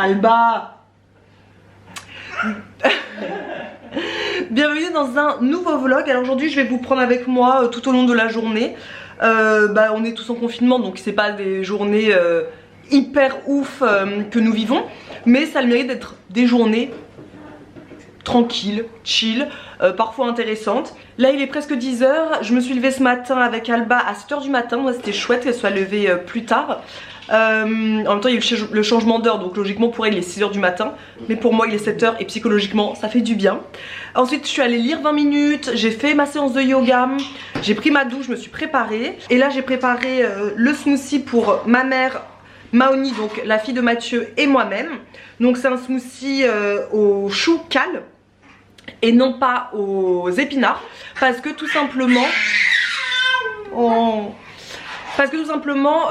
Alba. Bienvenue dans un nouveau vlog. Alors aujourd'hui je vais vous prendre avec moi tout au long de la journée. On est tous en confinement, donc c'est pas des journées hyper ouf que nous vivons, mais ça a le mérite d'être des journées tranquilles, chill, parfois intéressantes. Là il est presque 10 h, je me suis levée ce matin avec Alba à 7 h du matin. Moi c'était chouette qu'elle soit levée plus tard. En même temps il y a eu le changement d'heure, donc logiquement pour elle il est 6 h du matin, mais pour moi il est 7 h et psychologiquement ça fait du bien. Ensuite je suis allée lire 20 minutes, j'ai fait ma séance de yoga, j'ai pris ma douche, je me suis préparée. Et là j'ai préparé le smoothie pour ma mère, Maoni, donc la fille de Mathieu, et moi-même. Donc c'est un smoothie aux choux cales et non pas aux épinards, parce que tout simplement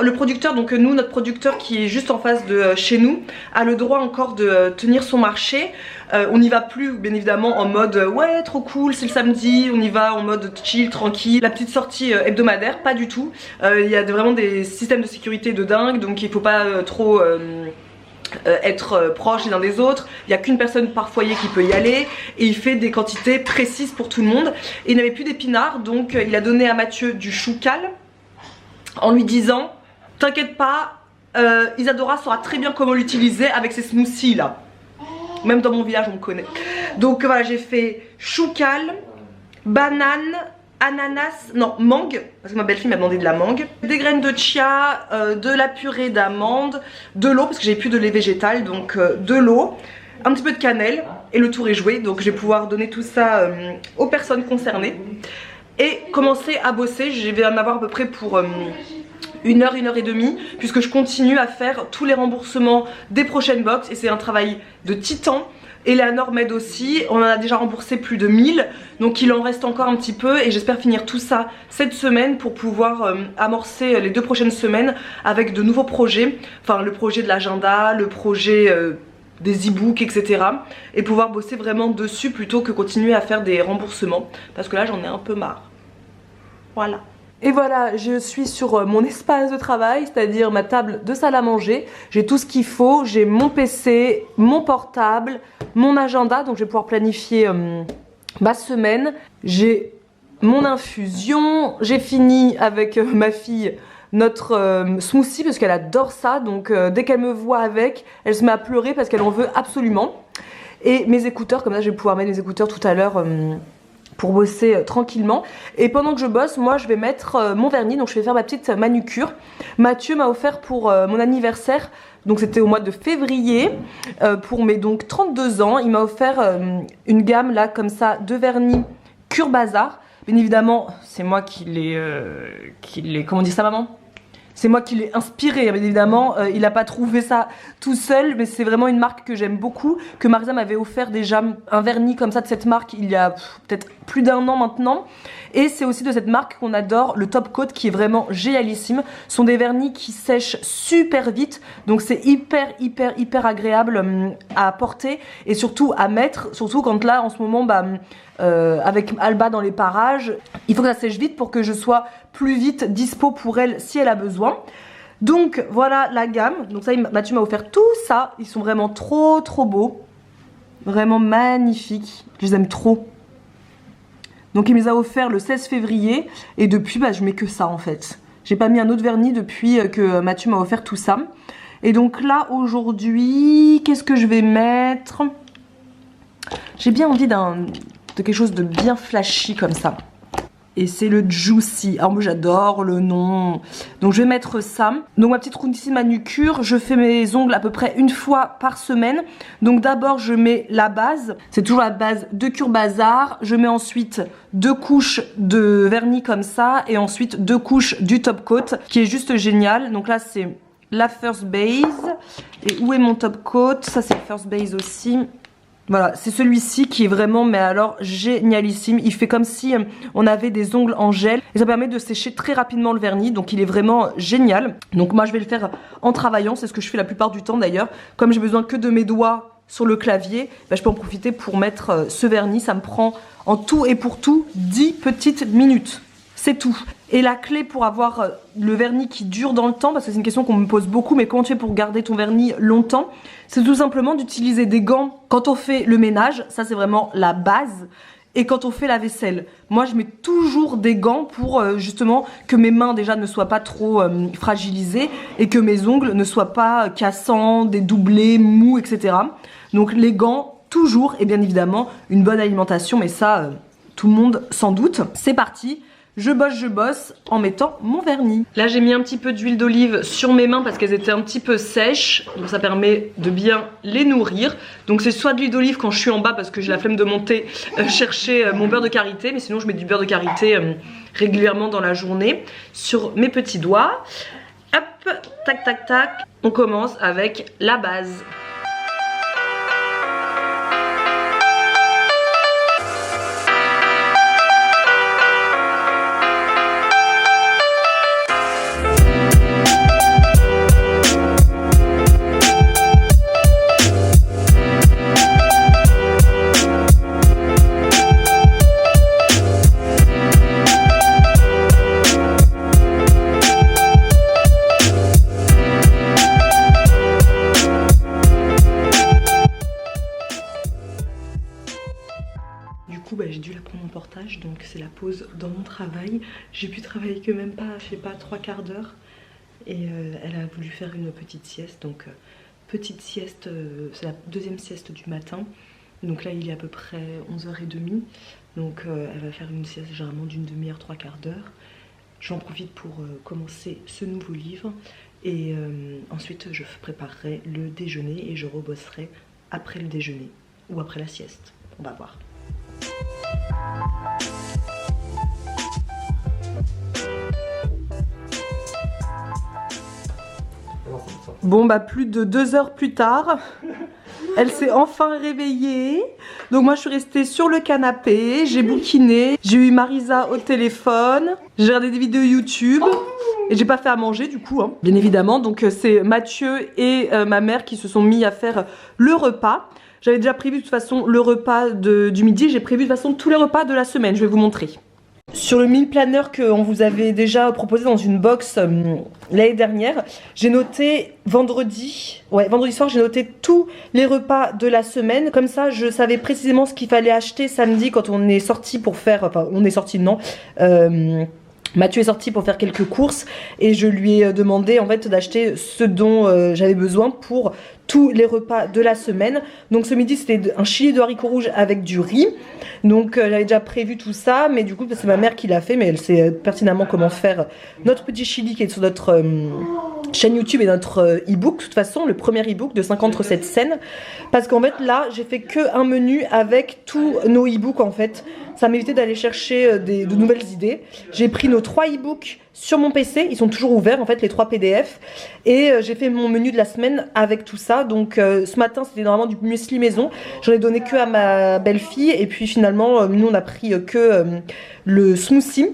le producteur, donc nous, notre producteur qui est juste en face de chez nous, a le droit encore de tenir son marché. On n'y va plus bien évidemment en mode ouais trop cool c'est le samedi, on y va en mode chill, tranquille, la petite sortie hebdomadaire, pas du tout. Il y a vraiment des systèmes de sécurité de dingue, donc il faut pas trop être proche les uns des autres. Il n'y a qu'une personne par foyer qui peut y aller et il fait des quantités précises pour tout le monde. Et il n'avait plus d'épinards, donc il a donné à Mathieu du chou cal en lui disant t'inquiète pas, Isadora saura très bien comment l'utiliser avec ces smoothies là. Même dans mon village on me connaît. Donc voilà, j'ai fait chou cal, banane, ananas, non mangue, parce que ma belle-fille m'a demandé de la mangue, des graines de chia, de la purée d'amande, de l'eau parce que j'ai plus de lait végétal, donc de l'eau, un petit peu de cannelle et le tour est joué. Donc je vais pouvoir donner tout ça aux personnes concernées et commencer à bosser. Je vais en avoir à peu près pour 1 heure, 1 heure et demie, puisque je continue à faire tous les remboursements des prochaines box et c'est un travail de titan. Eleanor m'aide aussi, on en a déjà remboursé plus de 1000, donc il en reste encore un petit peu et j'espère finir tout ça cette semaine pour pouvoir amorcer les 2 prochaines semaines avec de nouveaux projets, enfin le projet de l'agenda, le projet des e-books, etc. et pouvoir bosser vraiment dessus plutôt que continuer à faire des remboursements, parce que là j'en ai un peu marre. Voilà. Et voilà, je suis sur mon espace de travail, c'est-à-dire ma table de salle à manger. J'ai tout ce qu'il faut, j'ai mon PC, mon portable, mon agenda, donc je vais pouvoir planifier ma semaine. J'ai mon infusion, j'ai fini avec ma fille notre smoothie parce qu'elle adore ça, donc dès qu'elle me voit avec, elle se met à pleurer parce qu'elle en veut absolument. Et mes écouteurs, comme ça je vais pouvoir mettre mes écouteurs tout à l'heure pour bosser tranquillement. Et pendant que je bosse, moi je vais mettre mon vernis, donc je vais faire ma petite manucure. Mathieu m'a offert pour mon anniversaire, donc c'était au mois de février, pour mes donc 32 ans, il m'a offert une gamme là comme ça de vernis Cure Bazar. Bien évidemment c'est moi qui l'ai, comment dire ça maman ? C'est moi qui l'ai inspiré, bien évidemment, il n'a pas trouvé ça tout seul, mais c'est vraiment une marque que j'aime beaucoup, que Marisa m'avait offert déjà un vernis comme ça de cette marque il y a peut-être plus d'1 an maintenant. Et c'est aussi de cette marque qu'on adore, le Top Coat, qui est vraiment génialissime. Ce sont des vernis qui sèchent super vite, donc c'est hyper agréable à porter et surtout à mettre, surtout quand là en ce moment avec Alba dans les parages, il faut que ça sèche vite pour que je sois plus vite dispo pour elle si elle a besoin. Donc voilà la gamme, donc ça Mathieu m'a offert tout ça, ils sont vraiment trop beaux, vraiment magnifiques, je les aime trop. Donc il me les a offert le 16 février et depuis je mets que ça en fait. J'ai pas mis un autre vernis depuis que Mathieu m'a offert tout ça. Et donc là aujourd'hui, qu'est-ce que je vais mettre? J'ai bien envie de quelque chose de bien flashy comme ça. Et c'est le Juicy. Alors moi j'adore le nom. Donc je vais mettre ça. Donc ma petite routine manucure, je fais mes ongles à peu près 1 fois par semaine. Donc d'abord je mets la base. C'est toujours la base de Cure Bazar. Je mets ensuite 2 couches de vernis comme ça. Et ensuite 2 couches du Top Coat qui est juste génial. Donc là c'est la First Base. Et où est mon Top Coat? Ça c'est le First Base aussi. Voilà, c'est celui-ci qui est vraiment, mais alors, génialissime. Il fait comme si on avait des ongles en gel. Et ça permet de sécher très rapidement le vernis. Donc il est vraiment génial. Donc moi je vais le faire en travaillant. C'est ce que je fais la plupart du temps d'ailleurs. Comme j'ai besoin que de mes doigts sur le clavier, je peux en profiter pour mettre ce vernis. Ça me prend en tout et pour tout 10 petites minutes. c'est tout. Et la clé pour avoir le vernis qui dure dans le temps, parce que c'est une question qu'on me pose beaucoup, mais comment tu fais pour garder ton vernis longtemps? C'est tout simplement d'utiliser des gants quand on fait le ménage, ça c'est vraiment la base. Et quand on fait la vaisselle, moi je mets toujours des gants pour justement que mes mains déjà ne soient pas trop fragilisées et que mes ongles ne soient pas cassants, dédoublés, mous, etc. Donc les gants toujours, et bien évidemment une bonne alimentation, mais ça tout le monde s'en doute. C'est parti, je bosse en mettant mon vernis. Là j'ai mis un petit peu d'huile d'olive sur mes mains parce qu'elles étaient un petit peu sèches, donc ça permet de bien les nourrir. Donc c'est soit de l'huile d'olive quand je suis en bas parce que j'ai la flemme de monter chercher mon beurre de karité, mais sinon je mets du beurre de karité régulièrement dans la journée sur mes petits doigts. Hop, tac tac tac, on commence avec la base. J'ai dû la prendre en portage, donc c'est la pause dans mon travail. J'ai pu travailler que même pas, je sais pas, 3/4 d'heure. Et elle a voulu faire une petite sieste, donc petite sieste, c'est la deuxième sieste du matin. Donc là il est à peu près 11h30. Donc elle va faire une sieste généralement d'une demi-heure, 3/4 d'heure. J'en profite pour commencer ce nouveau livre. Et ensuite je préparerai le déjeuner et je rebosserai après le déjeuner ou après la sieste. On va voir. Bon bah plus de 2 heures plus tard, elle s'est enfin réveillée. Donc moi je suis restée sur le canapé, j'ai bouquiné, j'ai eu Marisa au téléphone, j'ai regardé des vidéos YouTube et j'ai pas fait à manger du coup, hein, bien évidemment. Donc c'est Mathieu et ma mère qui se sont mis à faire le repas. J'avais déjà prévu de toute façon le repas du midi, j'ai prévu de toute façon tous les repas de la semaine, je vais vous montrer. Sur le meal planner qu'on vous avait déjà proposé dans une box l'année dernière, j'ai noté vendredi soir, j'ai noté tous les repas de la semaine. Comme ça, je savais précisément ce qu'il fallait acheter samedi quand on est sorti pour faire, enfin on est sorti non, Mathieu est sorti pour faire quelques courses et je lui ai demandé en fait d'acheter ce dont j'avais besoin pour tous les repas de la semaine. Donc ce midi c'était un chili de haricots rouges avec du riz. Donc j'avais déjà prévu tout ça, mais du coup c'est ma mère qui l'a fait, mais elle sait pertinemment comment faire notre petit chili qui est sur notre chaîne YouTube et notre e-book. De toute façon le premier e-book de 50 recettes saines, parce qu'en fait là j'ai fait que un menu avec tous nos e-books en fait. Ça m'évitait d'aller chercher de nouvelles idées. J'ai pris nos 3 e-books sur mon PC, ils sont toujours ouverts en fait, les 3 PDF. Et j'ai fait mon menu de la semaine avec tout ça. Donc ce matin c'était normalement du muesli maison. J'en ai donné que à ma belle-fille. Et puis finalement nous on a pris que le smoothie.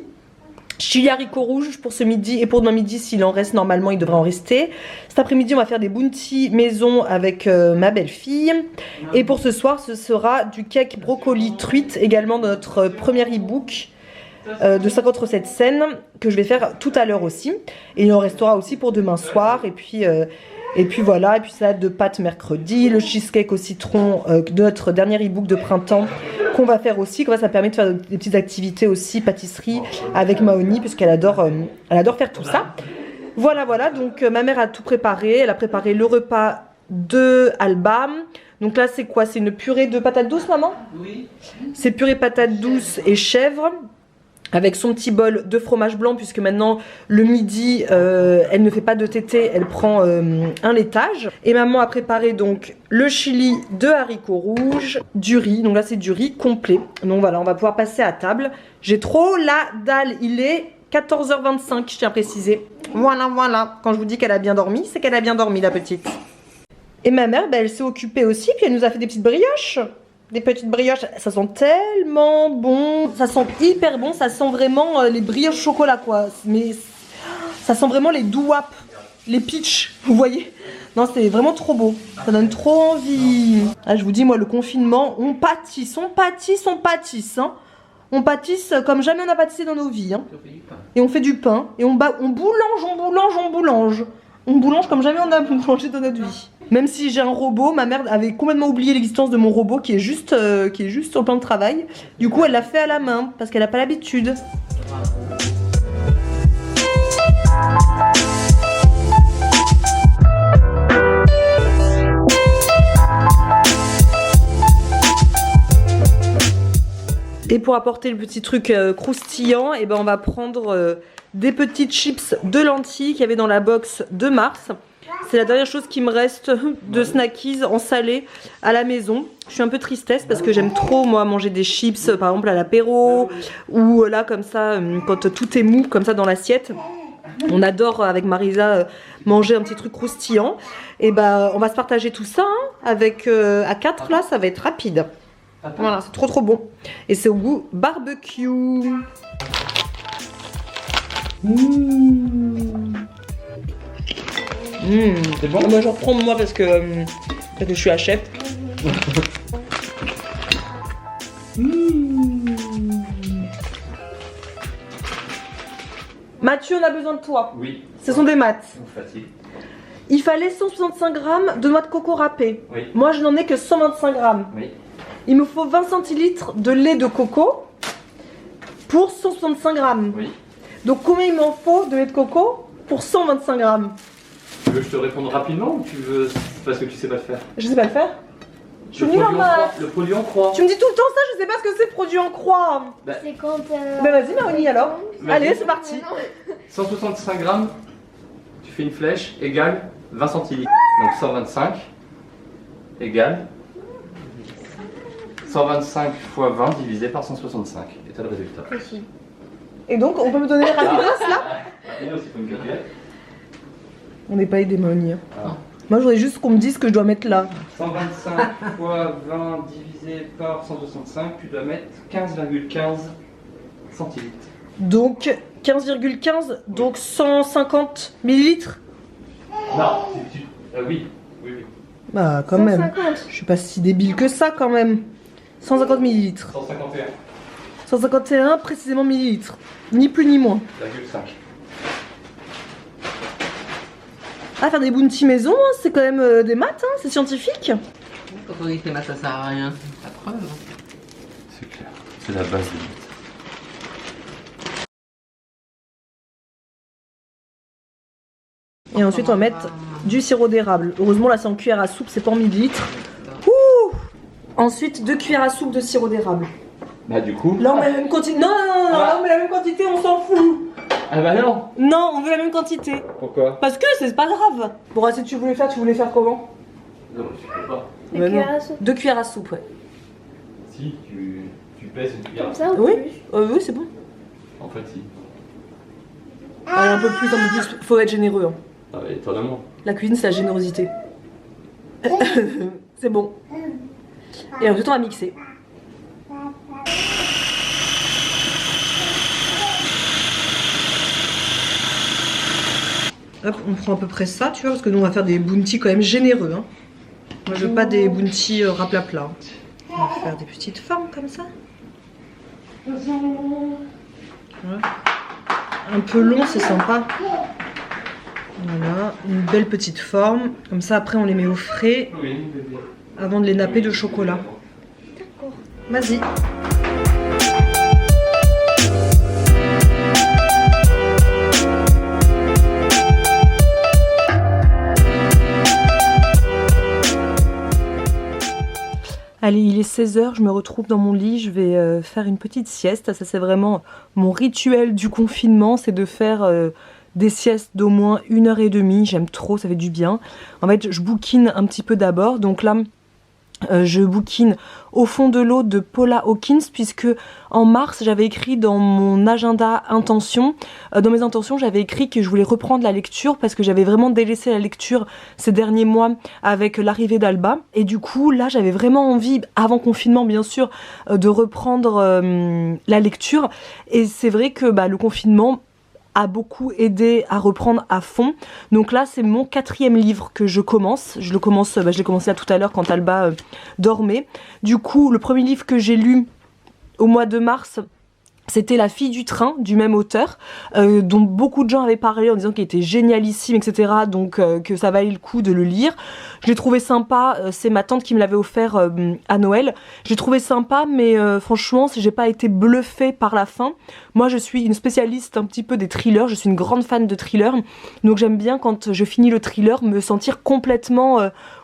Chili haricots rouges pour ce midi et pour demain midi, s'il en reste normalement il devrait en rester. Cet après-midi on va faire des bounty maison avec ma belle-fille. Et pour ce soir ce sera du cake brocoli truite, également dans notre premier e-book de 50 recettes saines que je vais faire tout à l'heure aussi. Et il en restera aussi pour demain soir. Et puis voilà, et puis salade de pâtes mercredi, le cheesecake au citron de notre dernier e-book de printemps qu'on va faire aussi. Comme ça permet de faire des petites activités aussi, pâtisserie avec Maoni, puisqu'elle adore faire tout ça. Voilà, donc ma mère a tout préparé. Elle a préparé le repas de Alba. Donc là c'est quoi? C'est une purée de patates douces, maman? Oui. C'est purée patates douces et chèvre, avec son petit bol de fromage blanc, puisque maintenant le midi elle ne fait pas de tété, elle prend un laitage. Et maman a préparé donc le chili de haricots rouges, du riz, donc là c'est du riz complet. Donc voilà, on va pouvoir passer à table. J'ai trop la dalle, il est 14h25, je tiens à préciser. Voilà, quand je vous dis qu'elle a bien dormi, c'est qu'elle a bien dormi la petite. Et ma mère, bah, elle s'est occupée aussi, puis elle nous a fait des petites brioches. Des petites brioches, ça sent tellement bon, ça sent hyper bon, ça sent vraiment les brioches chocolat quoi, mais ça sent vraiment les douap, les peach, vous voyez? Non, c'est vraiment trop beau, ça donne trop envie. Ah, je vous dis, moi le confinement, on pâtisse hein. On pâtisse comme jamais on a pâtissé dans nos vies. Hein. Et on fait du pain. Et on boulange. On boulange comme jamais on a boulangé dans notre vie. Même si j'ai un robot, ma mère avait complètement oublié l'existence de mon robot qui est juste sur le plan de travail. Du coup, elle l'a fait à la main parce qu'elle n'a pas l'habitude. Et pour apporter le petit truc croustillant, et ben on va prendre des petites chips de lentilles qu'il y avait dans la box de Mars. C'est la dernière chose qui me reste de snackies en salé à la maison. Je suis un peu tristesse parce que j'aime trop moi manger des chips par exemple à l'apéro ou là comme ça quand tout est mou comme ça dans l'assiette. On adore avec Marisa manger un petit truc croustillant. Et ben on va se partager tout ça hein, avec à 4 là, ça va être rapide. Voilà, c'est trop bon. Et c'est au goût barbecue. C'est bon. Moi j'en reprends moi parce que je suis à chef. Mathieu, on a besoin de toi. Oui. Ce sont des maths. Facile. Il fallait 165 grammes de noix de coco râpée. Oui. Moi je n'en ai que 125 grammes. Oui. Il me faut 20 centilitres de lait de coco pour 165 grammes. Oui. Donc combien il m'en faut de lait de coco pour 125 grammes? Tu veux que je te réponde rapidement ou tu veux parce que tu sais pas le faire? Je sais pas le faire. Je suis nulle en croix. maths. Le produit en croix. Tu me dis tout le temps ça, je sais pas ce que c'est produit en croix. C'est quand. Bah vas-y Maroni alors. Vas-y. Allez c'est parti. 165 grammes, tu fais une flèche égale 20 centilitres. Donc 125 égale 125 fois 20 divisé par 165. Et t'as le résultat. Précis. Et donc on peut me donner les rapidos là? Rapidos, il faut une calculette. On n'est pas aidé Maroni. Ah. Moi je voudrais juste qu'on me dise ce que je dois mettre là. 125 fois 20 divisé par 165, tu dois mettre 15,15 centilitres. Donc 15,15, donc 150 millilitres. Non, oui. Bah quand même. 150. Je suis pas si débile que ça quand même. 150 millilitres. 151,5. 151 précisément millilitres. Ni plus ni moins. Ah, faire des bounty maison, hein, c'est quand même des maths, hein, c'est scientifique. Quand on dit que les maths ça sert à rien, la preuve. C'est clair, c'est la base des maths. Et ensuite on va mettre du sirop d'érable. Heureusement là c'est en cuillère à soupe, c'est pas en millilitres. Ouh. Ensuite 2 cuillères à soupe de sirop d'érable. Bah du coup... Là on met la même quantité. Non, là on met la même quantité, on s'en fout. Ah bah non. Non, on veut la même quantité. Pourquoi? Parce que c'est pas grave. Bon, si tu voulais faire comment? Non, tu peux pas. Deux cuillères à soupe. 2 cuillères à soupe, ouais. Si, tu pèses une cuillère. Comme ça ou Oui, plus? oui c'est bon. En fait, si. Allez, un peu plus, faut être généreux. Hein. Ah bah étonnamment. La cuisine c'est la générosité. C'est bon. Et ensuite on va mixer. Hop, on prend à peu près ça, tu vois, parce que nous on va faire des bounty quand même généreux. Hein. Moi je veux pas des bounty raplapla. On va faire des petites formes comme ça. Voilà. Un peu long, c'est sympa. Voilà, une belle petite forme. Comme ça après on les met au frais avant de les napper de chocolat. D'accord. Vas-y. Allez, il est 16h, je me retrouve dans mon lit, je vais faire une petite sieste. Ça c'est vraiment mon rituel du confinement, c'est de faire des siestes d'au moins 1h30. J'aime trop, ça fait du bien. En fait, je bouquine un petit peu d'abord. Donc là, je bouquine Au fond de l'eau de Paula Hawkins, puisque en mars j'avais écrit dans mon agenda intention, dans mes intentions j'avais écrit que je voulais reprendre la lecture parce que j'avais vraiment délaissé la lecture ces derniers mois avec l'arrivée d'Alba, et du coup là j'avais vraiment envie, avant confinement bien sûr, de reprendre la lecture. Et c'est vrai que le confinement a beaucoup aidé à reprendre à fond. Donc là c'est mon 4e livre que je commence. Je l'ai commencé là tout à l'heure quand Alba dormait. Du coup le premier livre que j'ai lu au mois de mars, C'était La fille du train du même auteur, dont beaucoup de gens avaient parlé en disant qu'il était génialissime, etc. Donc que ça valait le coup de le lire. Je l'ai trouvé sympa, c'est ma tante qui me l'avait offert à Noël. J'ai trouvé sympa, mais franchement, si j'ai pas été bluffée par la fin. Moi, je suis une spécialiste un petit peu des thrillers, je suis une grande fan de thrillers. Donc j'aime bien quand je finis le thriller, me sentir complètement...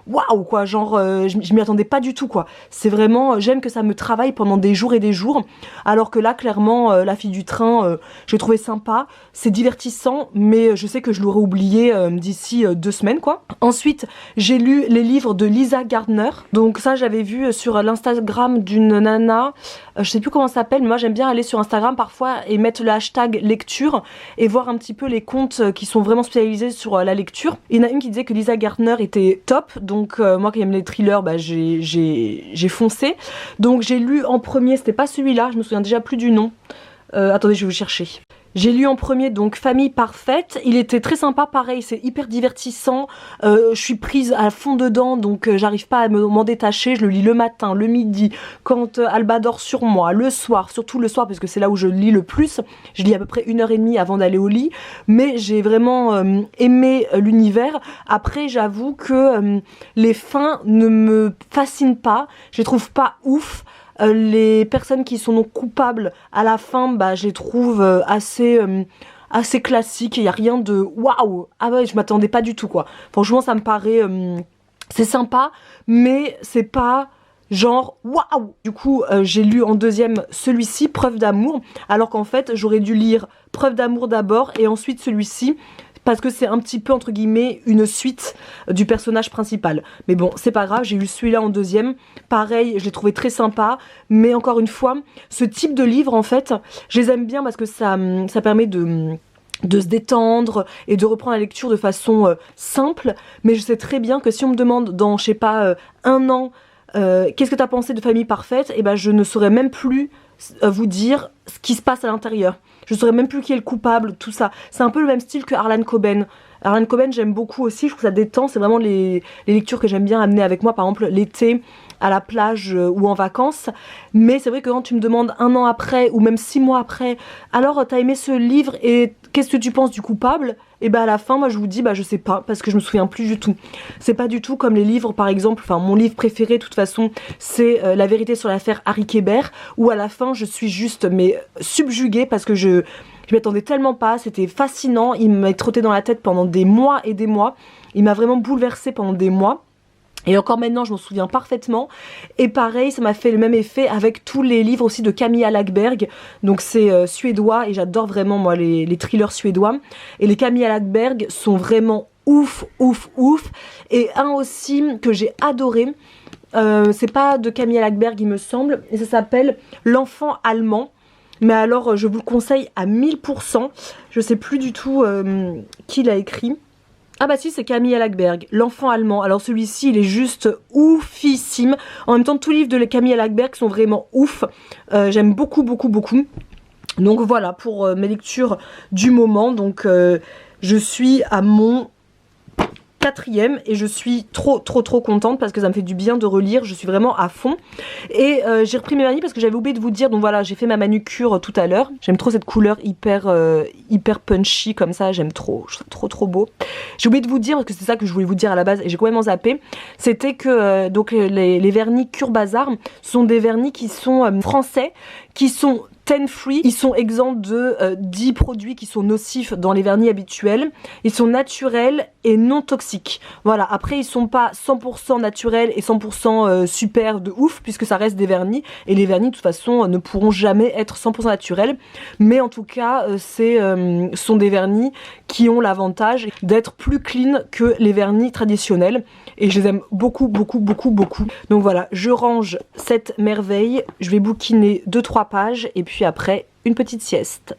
waouh quoi, genre je m'y attendais pas du tout quoi. C'est vraiment, j'aime que ça me travaille pendant des jours et des jours, alors que là clairement La fille du train, j'ai trouvé sympa, c'est divertissant, mais je sais que je l'aurais oublié d'ici 2 semaines quoi. Ensuite j'ai lu les livres de Lisa Gardner, donc ça j'avais vu sur l'Instagram d'une nana, je sais plus comment ça s'appelle, mais moi j'aime bien aller sur Instagram parfois et mettre le hashtag lecture et voir un petit peu les comptes qui sont vraiment spécialisés sur la lecture. Il y en a une qui disait que Lisa Gardner était top, donc moi qui aime les thrillers, bah, j'ai foncé. Donc j'ai lu en premier, c'était pas celui-là, je me souviens déjà plus du nom. Attendez, je vais vous chercher. J'ai lu en premier donc Famille parfaite, il était très sympa, pareil, c'est hyper divertissant, je suis prise à fond dedans, donc j'arrive pas à m'en détacher, je le lis le matin, le midi, quand Alba dort sur moi, le soir, surtout le soir parce que c'est là où je lis le plus, je lis à peu près 1h30 avant d'aller au lit, mais j'ai vraiment aimé l'univers. Après j'avoue que les fins ne me fascinent pas, je les trouve pas ouf. Les personnes qui sont donc coupables à la fin, bah, je les trouve assez classiques. Il n'y a rien de waouh. Ah ouais, je m'attendais pas du tout quoi. Franchement, ça me paraît, c'est sympa, mais c'est pas genre waouh. Du coup, j'ai lu en deuxième celui-ci, Preuve d'amour, alors qu'en fait, j'aurais dû lire Preuve d'amour d'abord et ensuite celui-ci. Parce que c'est un petit peu, entre guillemets, une suite du personnage principal. Mais bon, c'est pas grave, j'ai eu celui-là en deuxième. Pareil, je l'ai trouvé très sympa. Mais encore une fois, ce type de livre, en fait, je les aime bien parce que ça permet de se détendre et de reprendre la lecture de façon simple. Mais je sais très bien que si on me demande dans, je sais pas, 1 an, qu'est-ce que t'as pensé de Famille parfaite, et ben je ne saurais même plus vous dire ce qui se passe à l'intérieur. Je saurais même plus qui est le coupable, tout ça. C'est un peu le même style que Harlan Coben. Harlan Coben, j'aime beaucoup aussi, je trouve ça détend. C'est vraiment les lectures que j'aime bien amener avec moi, par exemple l'été, à la plage ou en vacances. Mais c'est vrai que quand tu me demandes 1 an après, ou même 6 mois après, alors t'as aimé ce livre et qu'est-ce que tu penses du coupable? Et bah à la fin, moi je vous dis, bah je sais pas, parce que je me souviens plus du tout. C'est pas du tout comme les livres, par exemple, enfin mon livre préféré de toute façon, c'est La vérité sur l'affaire Harry Kéber, où à la fin je suis juste mais subjuguée parce que je m'y attendais tellement pas, c'était fascinant, il m'a trotté dans la tête pendant des mois et des mois, il m'a vraiment bouleversée pendant des mois. Et encore maintenant, je m'en souviens parfaitement. Et pareil, ça m'a fait le même effet avec tous les livres aussi de Camilla Läckberg. Donc c'est suédois et j'adore vraiment moi les thrillers suédois. Et les Camilla Läckberg sont vraiment ouf, ouf, ouf. Et un aussi que j'ai adoré, c'est pas de Camilla Läckberg il me semble, et ça s'appelle L'enfant allemand. Mais alors je vous le conseille à 1000%. Je sais plus du tout qui l'a écrit. Ah bah si, c'est Camilla Läckberg, L'enfant allemand. Alors celui-ci, il est juste oufissime. En même temps, tous les livres de Camilla Läckberg sont vraiment ouf. J'aime beaucoup, beaucoup, beaucoup. Donc voilà, pour mes lectures du moment. Donc je suis à mon 4e et je suis trop contente parce que ça me fait du bien de relire, je suis vraiment à fond. Et j'ai repris mes vernis parce que j'avais oublié de vous dire, donc voilà, j'ai fait ma manucure tout à l'heure. J'aime trop cette couleur hyper punchy comme ça, j'aime trop, je trouve trop beau. J'ai oublié de vous dire, parce que c'est ça que je voulais vous dire à la base et j'ai complètement zappé, c'était que donc les vernis Cure Bazar sont des vernis qui sont français, qui sont free, ils sont exempts de 10 produits qui sont nocifs dans les vernis habituels, ils sont naturels et non toxiques. Voilà, après ils sont pas 100% naturels et 100% super de ouf puisque ça reste des vernis et les vernis de toute façon ne pourront jamais être 100% naturels, mais en tout cas sont des vernis qui ont l'avantage d'être plus clean que les vernis traditionnels et je les aime beaucoup beaucoup beaucoup beaucoup. Donc voilà, je range cette merveille, je vais bouquiner 2-3 pages et puis après une petite sieste.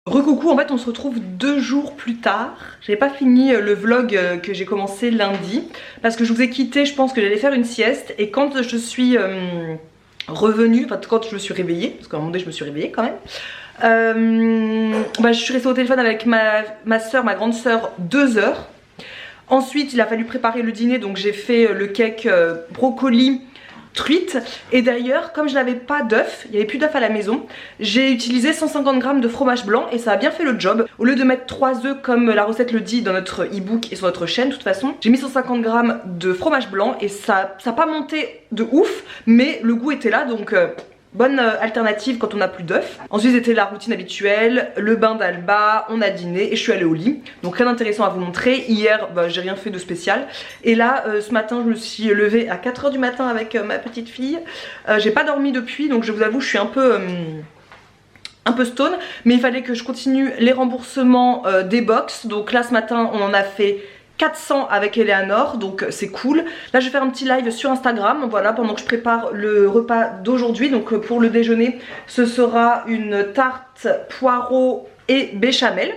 Recoucou, en fait on se retrouve 2 jours plus tard. J'avais pas fini le vlog que j'ai commencé lundi parce que je vous ai quitté, je pense que j'allais faire une sieste et quand je suis revenue, enfin quand je me suis réveillée, parce qu'à un moment donné je me suis réveillée quand même, je suis restée au téléphone avec ma soeur, ma grande soeur 2 heures. Ensuite il a fallu préparer le dîner, donc j'ai fait le cake brocoli truite. Et d'ailleurs, comme je n'avais pas d'œufs, il n'y avait plus d'œufs à la maison, j'ai utilisé 150 g de fromage blanc et ça a bien fait le job. Au lieu de mettre 3 œufs comme la recette le dit dans notre e-book et sur notre chaîne, de toute façon, j'ai mis 150 g de fromage blanc et ça n'a pas monté de ouf, mais le goût était là, donc bonne alternative quand on n'a plus d'œufs. Ensuite c'était la routine habituelle, le bain d'Alba, on a dîné et je suis allée au lit. Donc rien d'intéressant à vous montrer. Hier j'ai rien fait de spécial. Et là ce matin je me suis levée à 4 h du matin avec ma petite fille. J'ai pas dormi depuis, donc je vous avoue je suis un peu stone. Mais il fallait que je continue les remboursements des box. Donc là ce matin on en a fait 400 avec Eleanor, donc c'est cool. Là je vais faire un petit live sur Instagram, voilà, pendant que je prépare le repas d'aujourd'hui. Donc pour le déjeuner ce sera une tarte poireau et béchamel.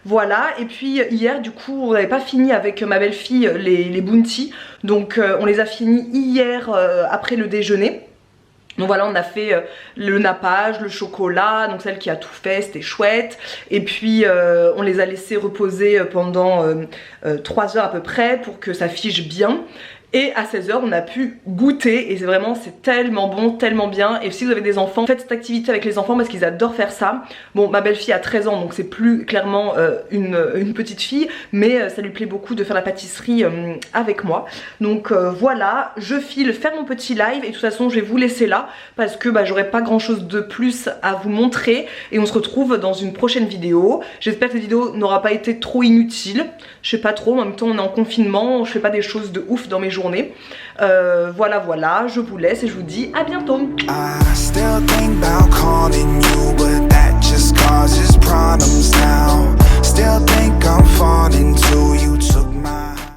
Voilà, et puis hier du coup on n'avait pas fini avec ma belle-fille les bounty. Donc on les a finis hier après le déjeuner. Donc voilà, on a fait le nappage, le chocolat, donc celle qui a tout fait, c'était chouette. Et puis on les a laissés reposer pendant 3 heures à peu près pour que ça fige bien. Et à 16 h on a pu goûter et c'est tellement bon, tellement bien. Et si vous avez des enfants, faites cette activité avec les enfants parce qu'ils adorent faire ça. Bon, ma belle-fille a 13 ans donc c'est plus clairement une petite fille, mais ça lui plaît beaucoup de faire la pâtisserie avec moi. Donc voilà, je file faire mon petit live et de toute façon je vais vous laisser là parce que j'aurai pas grand chose de plus à vous montrer. Et on se retrouve dans une prochaine vidéo. J'espère que cette vidéo n'aura pas été trop inutile. Je sais pas trop, en même temps on est en confinement, je fais pas des choses de ouf dans mes journées. Voilà, je vous laisse et je vous dis à bientôt.